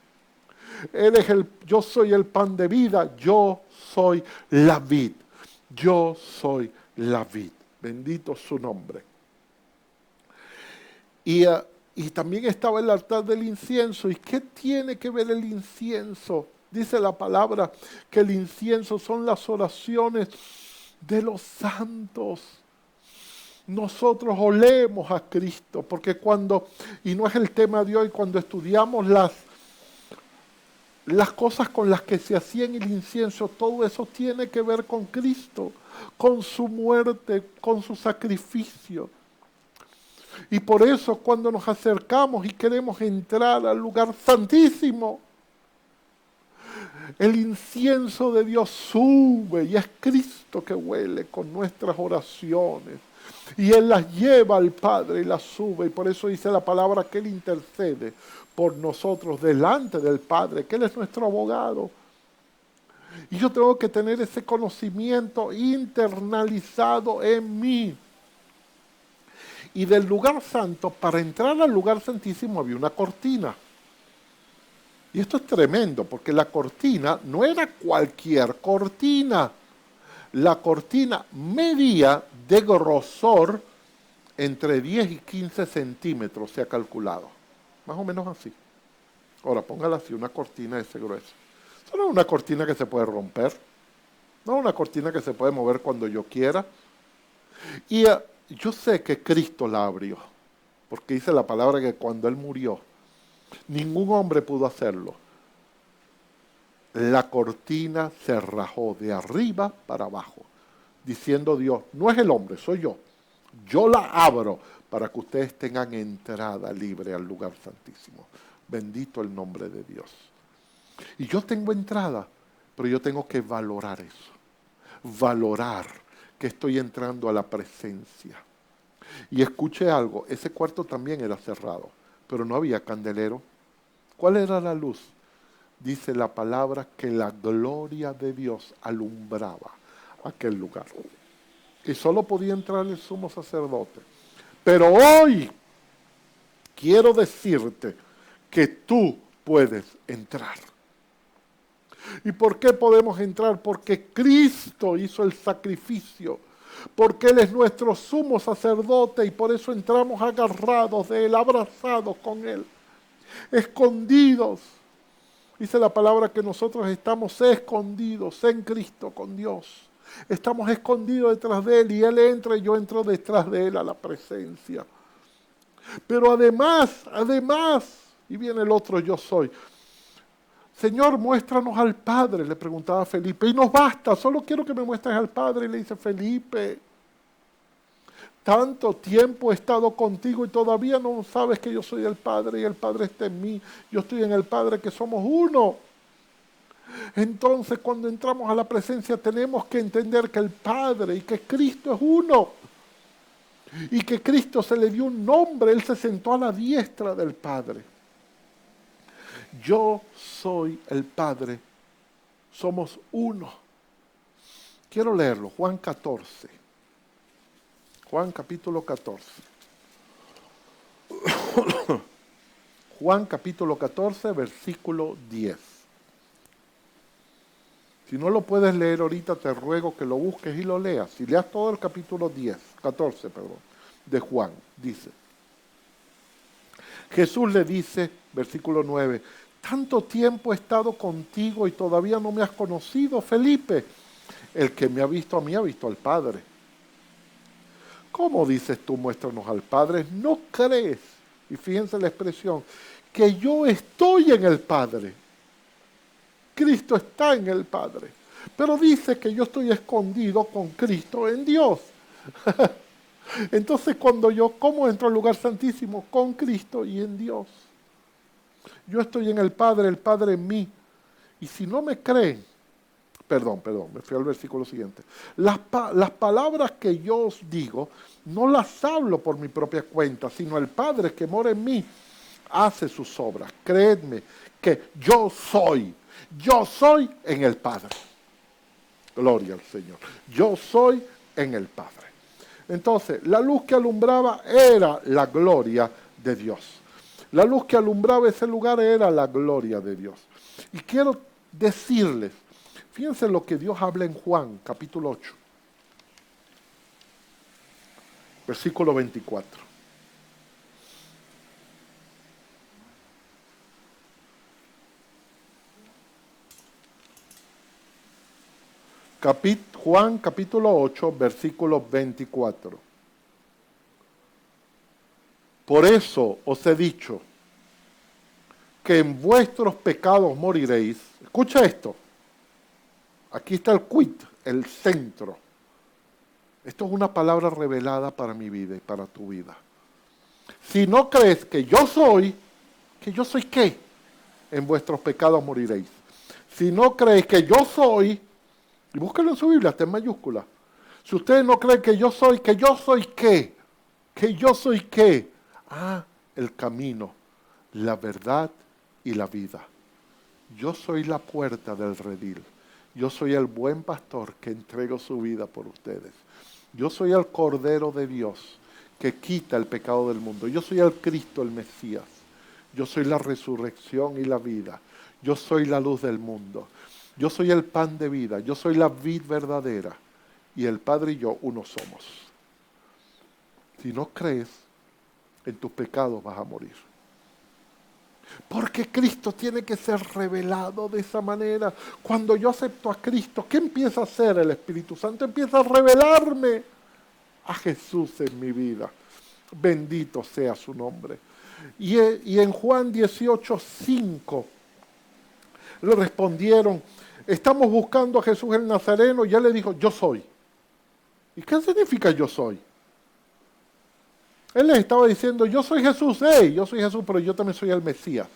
Yo soy el pan de vida, yo soy la vid. Yo soy la vid. Bendito su nombre. Y también estaba el altar del incienso. ¿Y qué tiene que ver el incienso? Dice la palabra que el incienso son las oraciones de los santos. Nosotros olemos a Cristo, porque y no es el tema de hoy, cuando estudiamos las cosas con las que se hacía en el incienso, todo eso tiene que ver con Cristo, con su muerte, con su sacrificio. Y por eso cuando nos acercamos y queremos entrar al lugar santísimo, el incienso de Dios sube y es Cristo que huele con nuestras oraciones. Y Él las lleva al Padre y las sube. Y por eso dice la palabra que Él intercede por nosotros delante del Padre, que Él es nuestro abogado. Y yo tengo que tener ese conocimiento internalizado en mí. Y del lugar santo, para entrar al lugar santísimo había una cortina. Y esto es tremendo, porque la cortina no era cualquier cortina. La cortina medía de grosor entre 10 y 15 centímetros, se ha calculado. Más o menos así. Ahora, póngala así, una cortina de ese grueso. Eso no es una cortina que se puede romper. No es una cortina que se puede mover cuando yo quiera. Y yo sé que Cristo la abrió, porque dice la palabra que cuando Él murió, ningún hombre pudo hacerlo. La cortina se rajó de arriba para abajo, diciendo Dios, no es el hombre, soy yo. Yo la abro para que ustedes tengan entrada libre al lugar santísimo. Bendito el nombre de Dios. Y yo tengo entrada, pero yo tengo que valorar eso. Valorar que estoy entrando a la presencia. Y escuche algo, ese cuarto también era cerrado, pero no había candelero. ¿Cuál era la luz? Dice la palabra que la gloria de Dios alumbraba aquel lugar. Y solo podía entrar el sumo sacerdote. Pero hoy quiero decirte que tú puedes entrar. ¿Y por qué podemos entrar? Porque Cristo hizo el sacrificio. Porque Él es nuestro sumo sacerdote y por eso entramos agarrados de Él, abrazados con Él, escondidos. Dice la palabra que nosotros estamos escondidos en Cristo con Dios. Estamos escondidos detrás de Él y Él entra y yo entro detrás de Él a la presencia. Pero además, y viene el otro yo soy. Señor, muéstranos al Padre, le preguntaba Felipe. Y nos basta, solo quiero que me muestres al Padre. Y le dice, Felipe, tanto tiempo he estado contigo y todavía no sabes que yo soy el Padre y el Padre está en mí. Yo estoy en el Padre, que somos uno. Entonces, cuando entramos a la presencia tenemos que entender que el Padre y que Cristo es uno. Y que Cristo se le dio un nombre, Él se sentó a la diestra del Padre. Yo soy el Padre, somos uno. Quiero leerlo, Juan 14. Juan capítulo 14. Juan capítulo 14, versículo 10. Si no lo puedes leer ahorita, te ruego que lo busques y lo leas. Si leas todo el capítulo 14, de Juan, dice. Jesús le dice, versículo 9, tanto tiempo he estado contigo y todavía no me has conocido, Felipe. El que me ha visto a mí ha visto al Padre. ¿Cómo dices tú, muéstranos al Padre? ¿No crees? Y fíjense la expresión, que yo estoy en el Padre. Cristo está en el Padre. Pero dice que yo estoy escondido con Cristo en Dios. Entonces ¿cómo entro al lugar santísimo? Con Cristo y en Dios. Yo estoy en el Padre en mí. Y si no me creen, perdón, me fui al versículo siguiente. Las palabras que yo os digo, no las hablo por mi propia cuenta, sino el Padre que mora en mí hace sus obras. Creedme que yo soy en el Padre. Gloria al Señor. Yo soy en el Padre. Entonces, la luz que alumbraba era la gloria de Dios. La luz que alumbraba ese lugar era la gloria de Dios. Y quiero decirles, fíjense lo que Dios habla en Juan, capítulo 8, versículo 24. Juan capítulo 8, versículo 24. Por eso os he dicho que en vuestros pecados moriréis. Escucha esto. Aquí está el quid, el centro. Esto es una palabra revelada para mi vida y para tu vida. Si no crees que yo soy ¿qué? En vuestros pecados moriréis. Si no crees que yo soy, y búsquenlo en su Biblia, está en mayúscula. Si ustedes no creen que yo soy ¿qué? Que yo soy ¿qué? El camino, la verdad y la vida. Yo soy la puerta del redil. Yo soy el buen pastor que entrego su vida por ustedes. Yo soy el Cordero de Dios que quita el pecado del mundo. Yo soy el Cristo, el Mesías. Yo soy la resurrección y la vida. Yo soy la luz del mundo. Yo soy el pan de vida. Yo soy la vid verdadera. Y el Padre y yo uno somos. Si no crees, en tus pecados vas a morir. Porque Cristo tiene que ser revelado de esa manera. Cuando yo acepto a Cristo, ¿qué empieza a hacer el Espíritu Santo? Empieza a revelarme a Jesús en mi vida. Bendito sea su nombre. Y en Juan 18:5 le respondieron, estamos buscando a Jesús el Nazareno, y él le dijo, yo soy. ¿Y qué significa yo soy? Él les estaba diciendo, yo soy Jesús, yo soy Jesús, pero yo también soy el Mesías.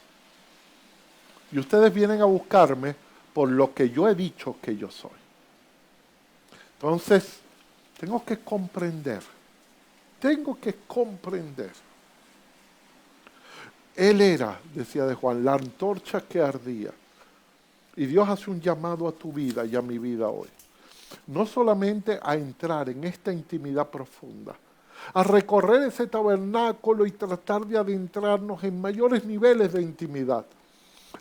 Y ustedes vienen a buscarme por lo que yo he dicho que yo soy. Entonces, tengo que comprender. Él era, decía de Juan, la antorcha que ardía. Y Dios hace un llamado a tu vida y a mi vida hoy. No solamente a entrar en esta intimidad profunda, a recorrer ese tabernáculo y tratar de adentrarnos en mayores niveles de intimidad.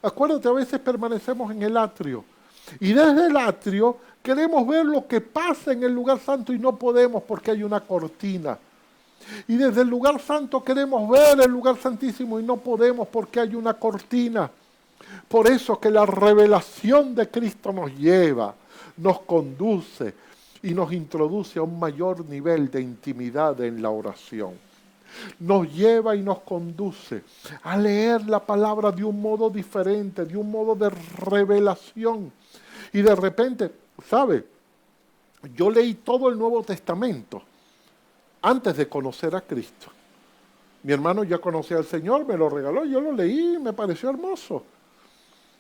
Acuérdate, a veces permanecemos en el atrio y desde el atrio queremos ver lo que pasa en el lugar santo y no podemos porque hay una cortina. Y desde el lugar santo queremos ver el lugar santísimo y no podemos porque hay una cortina. Por eso que la revelación de Cristo nos lleva, nos conduce y nos introduce a un mayor nivel de intimidad en la oración. Nos lleva y nos conduce a leer la palabra de un modo diferente, de un modo de revelación. Y de repente, ¿sabe? Yo leí todo el Nuevo Testamento antes de conocer a Cristo. Mi hermano ya conocía al Señor, me lo regaló, yo lo leí y me pareció hermoso.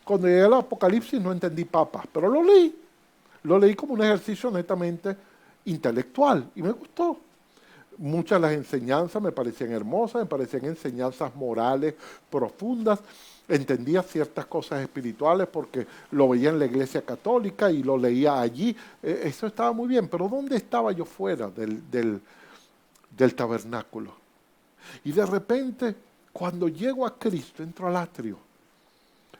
Cuando llegué al Apocalipsis no entendí papas, pero lo leí. Lo leí como un ejercicio netamente intelectual y me gustó. Muchas de las enseñanzas me parecían hermosas, me parecían enseñanzas morales profundas. Entendía ciertas cosas espirituales porque lo veía en la iglesia católica y lo leía allí. Eso estaba muy bien, pero ¿dónde estaba yo fuera del tabernáculo? Y de repente, cuando llego a Cristo, entro al atrio,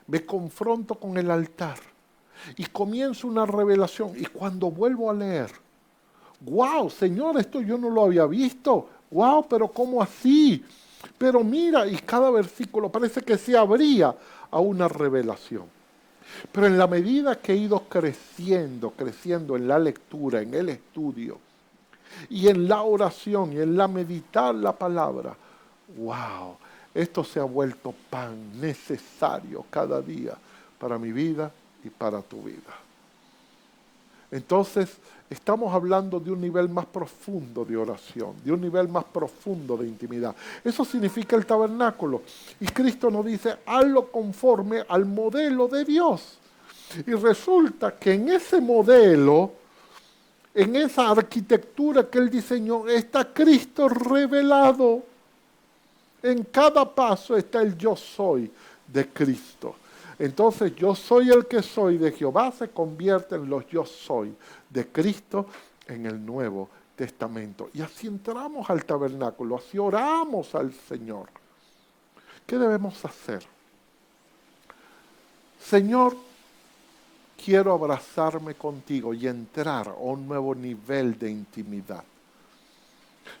me confronto con el altar y comienzo una revelación. Y cuando vuelvo a leer, ¡wow, Señor, esto yo no lo había visto! ¡Wow, pero cómo así! Pero mira, y cada versículo parece que se abría a una revelación. Pero en la medida que he ido creciendo en la lectura, en el estudio, y en la oración, y en la meditar la palabra, ¡wow! Esto se ha vuelto pan necesario cada día para mi vida y para tu vida. Entonces, estamos hablando de un nivel más profundo de oración, de un nivel más profundo de intimidad. Eso significa el tabernáculo. Y Cristo nos dice, hazlo conforme al modelo de Dios. Y resulta que en ese modelo, en esa arquitectura que Él diseñó, está Cristo revelado. En cada paso está el yo soy de Cristo. Entonces, yo soy el que soy de Jehová se convierte en los yo soy de Cristo en el Nuevo Testamento. Y así entramos al tabernáculo, así oramos al Señor. ¿Qué debemos hacer? Señor, quiero abrazarme contigo y entrar a un nuevo nivel de intimidad.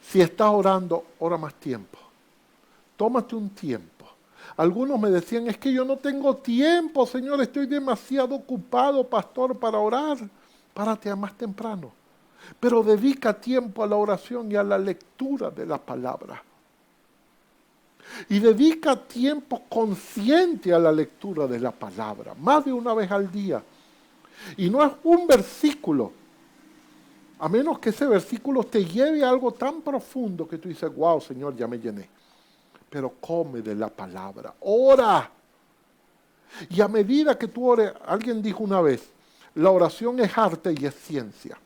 Si estás orando, ora más tiempo. Tómate un tiempo. Algunos me decían, es que yo no tengo tiempo, Señor, estoy demasiado ocupado, pastor, para orar. Párate a más temprano. Pero dedica tiempo a la oración y a la lectura de la palabra. Y dedica tiempo consciente a la lectura de la palabra, más de una vez al día. Y no es un versículo, a menos que ese versículo te lleve a algo tan profundo que tú dices, wow, Señor, ya me llené. Pero come de la palabra, ora. Y a medida que tú ores, alguien dijo una vez, la oración es arte y es ciencia.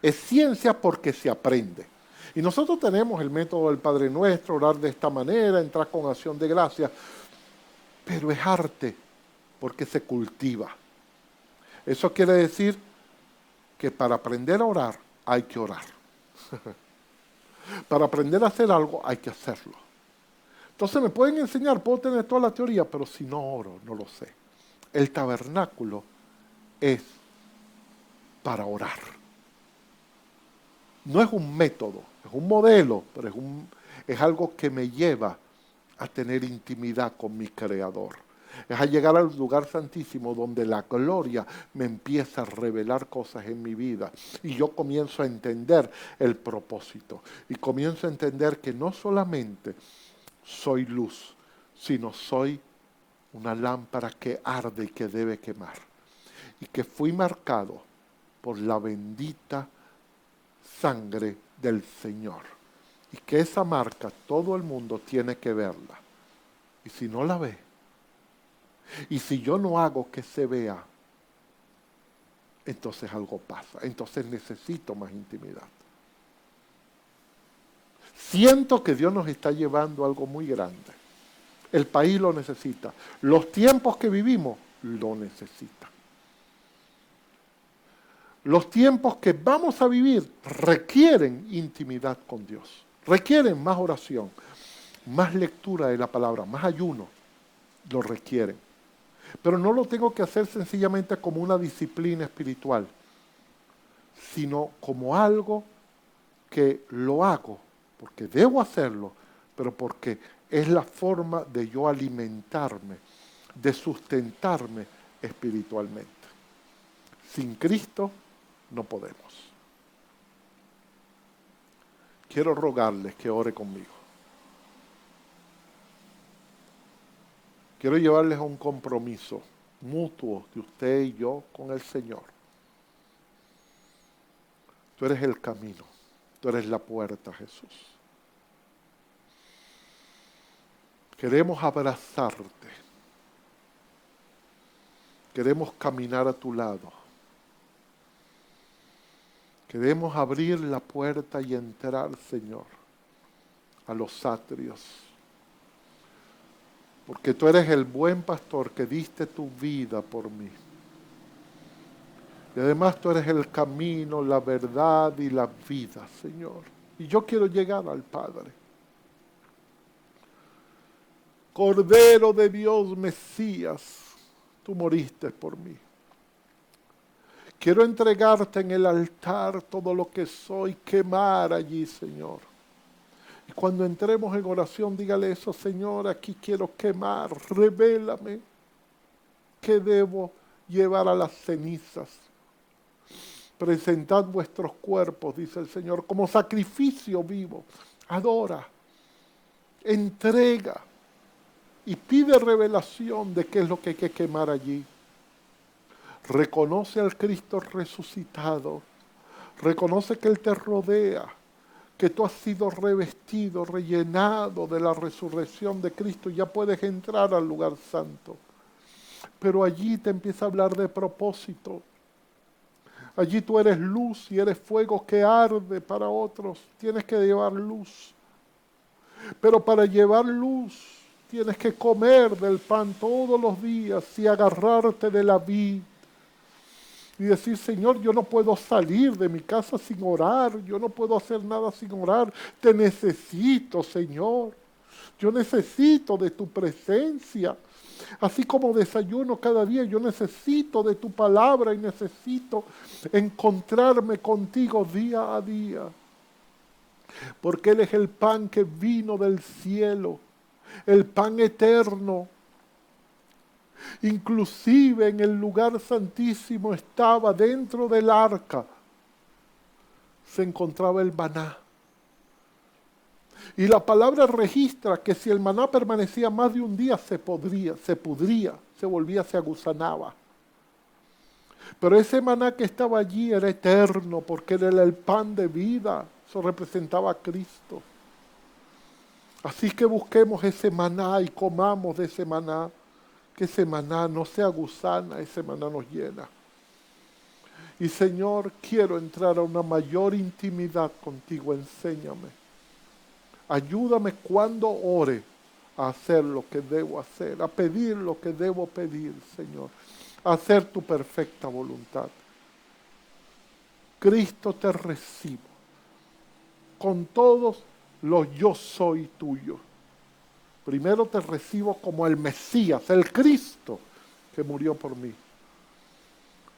Es ciencia porque se aprende. Y nosotros tenemos el método del Padre Nuestro, orar de esta manera, entrar con acción de gracia, pero es arte porque se cultiva. Eso quiere decir que para aprender a orar hay que orar. Para aprender a hacer algo hay que hacerlo. Entonces me pueden enseñar, puedo tener toda la teoría, pero si no oro, no lo sé. El tabernáculo es para orar. No es un método, es un modelo, pero es algo que me lleva a tener intimidad con mi Creador. Es a llegar al lugar santísimo donde la gloria me empieza a revelar cosas en mi vida. Y yo comienzo a entender el propósito. Y comienzo a entender que no solamente soy luz, sino soy una lámpara que arde y que debe quemar. Y que fui marcado por la bendita sangre del Señor. Y que esa marca todo el mundo tiene que verla. Y si no la ve, y si yo no hago que se vea, entonces algo pasa. Entonces necesito más intimidad. Siento que Dios nos está llevando a algo muy grande. El país lo necesita. Los tiempos que vivimos lo necesitan. Los tiempos que vamos a vivir requieren intimidad con Dios. Requieren más oración, más lectura de la palabra, más ayuno. Lo requieren. Pero no lo tengo que hacer sencillamente como una disciplina espiritual, sino como algo que lo hago, porque debo hacerlo, pero porque es la forma de yo alimentarme, de sustentarme espiritualmente. Sin Cristo no podemos. Quiero rogarles que ore conmigo. Quiero llevarles a un compromiso mutuo de usted y yo con el Señor. Tú eres el camino, tú eres la puerta, Jesús. Queremos abrazarte. Queremos caminar a tu lado. Queremos abrir la puerta y entrar, Señor, a los atrios. Porque tú eres el buen pastor que diste tu vida por mí. Y además tú eres el camino, la verdad y la vida, Señor. Y yo quiero llegar al Padre. Cordero de Dios, Mesías, tú moriste por mí. Quiero entregarte en el altar todo lo que soy, quemar allí, Señor. Y cuando entremos en oración, dígale eso, Señor, aquí quiero quemar, revélame qué debo llevar a las cenizas. Presentad vuestros cuerpos, dice el Señor, como sacrificio vivo. Adora, entrega y pide revelación de qué es lo que hay que quemar allí. Reconoce al Cristo resucitado. Reconoce que Él te rodea, que tú has sido revestido, rellenado de la resurrección de Cristo. Ya puedes entrar al lugar santo. Pero allí te empieza a hablar de propósito. Allí tú eres luz y eres fuego que arde para otros. Tienes que llevar luz. Pero para llevar luz tienes que comer del pan todos los días y agarrarte de la vid. Y decir, Señor, yo no puedo salir de mi casa sin orar. Yo no puedo hacer nada sin orar. Te necesito, Señor. Yo necesito de tu presencia. Así como desayuno cada día, yo necesito de tu palabra y necesito encontrarme contigo día a día. Porque Él es el pan que vino del cielo, el pan eterno. Inclusive en el lugar santísimo estaba dentro del arca, se encontraba el maná. Y la palabra registra que si el maná permanecía más de un día se pudría, se volvía, se agusanaba. Pero ese maná que estaba allí era eterno porque era el pan de vida. Eso representaba a Cristo. Así que busquemos ese maná y comamos de ese maná. Que ese maná no sea gusana, ese maná nos llena. Y Señor, quiero entrar a una mayor intimidad contigo, enséñame. Ayúdame cuando ore a hacer lo que debo hacer, a pedir lo que debo pedir, Señor. A hacer tu perfecta voluntad. Cristo, te recibo con todos los yo soy tuyo. Primero te recibo como el Mesías, el Cristo que murió por mí.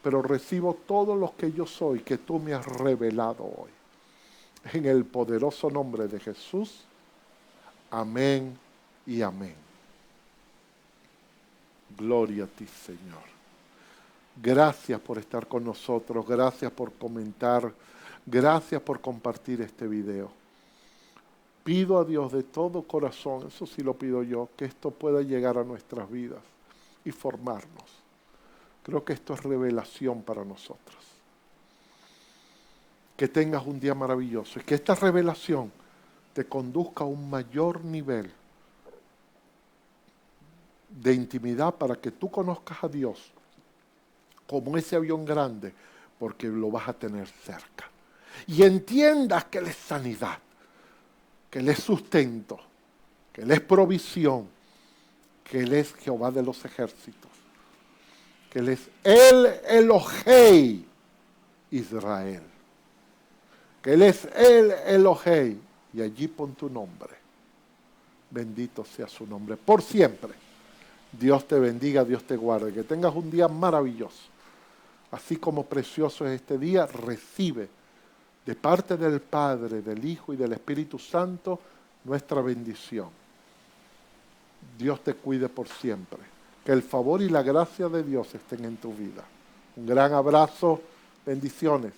Pero recibo todos los que yo soy, que tú me has revelado hoy. En el poderoso nombre de Jesús. Amén y amén. Gloria a ti, Señor. Gracias por estar con nosotros. Gracias por comentar. Gracias por compartir este video. Pido a Dios de todo corazón, eso sí lo pido yo, que esto pueda llegar a nuestras vidas y formarnos. Creo que esto es revelación para nosotros. Que tengas un día maravilloso y que esta revelación te conduzca a un mayor nivel de intimidad para que tú conozcas a Dios como ese avión grande, porque lo vas a tener cerca. Y entiendas que Él es sanidad, que Él es sustento, que Él es provisión, que Él es Jehová de los ejércitos, que Él es el Elohei Israel, que Él es el Elohei, y allí pon tu nombre. Bendito sea su nombre, por siempre. Dios te bendiga, Dios te guarde, que tengas un día maravilloso. Así como precioso es este día, recibe de parte del Padre, del Hijo y del Espíritu Santo nuestra bendición. Dios te cuide por siempre. Que el favor y la gracia de Dios estén en tu vida. Un gran abrazo, bendiciones.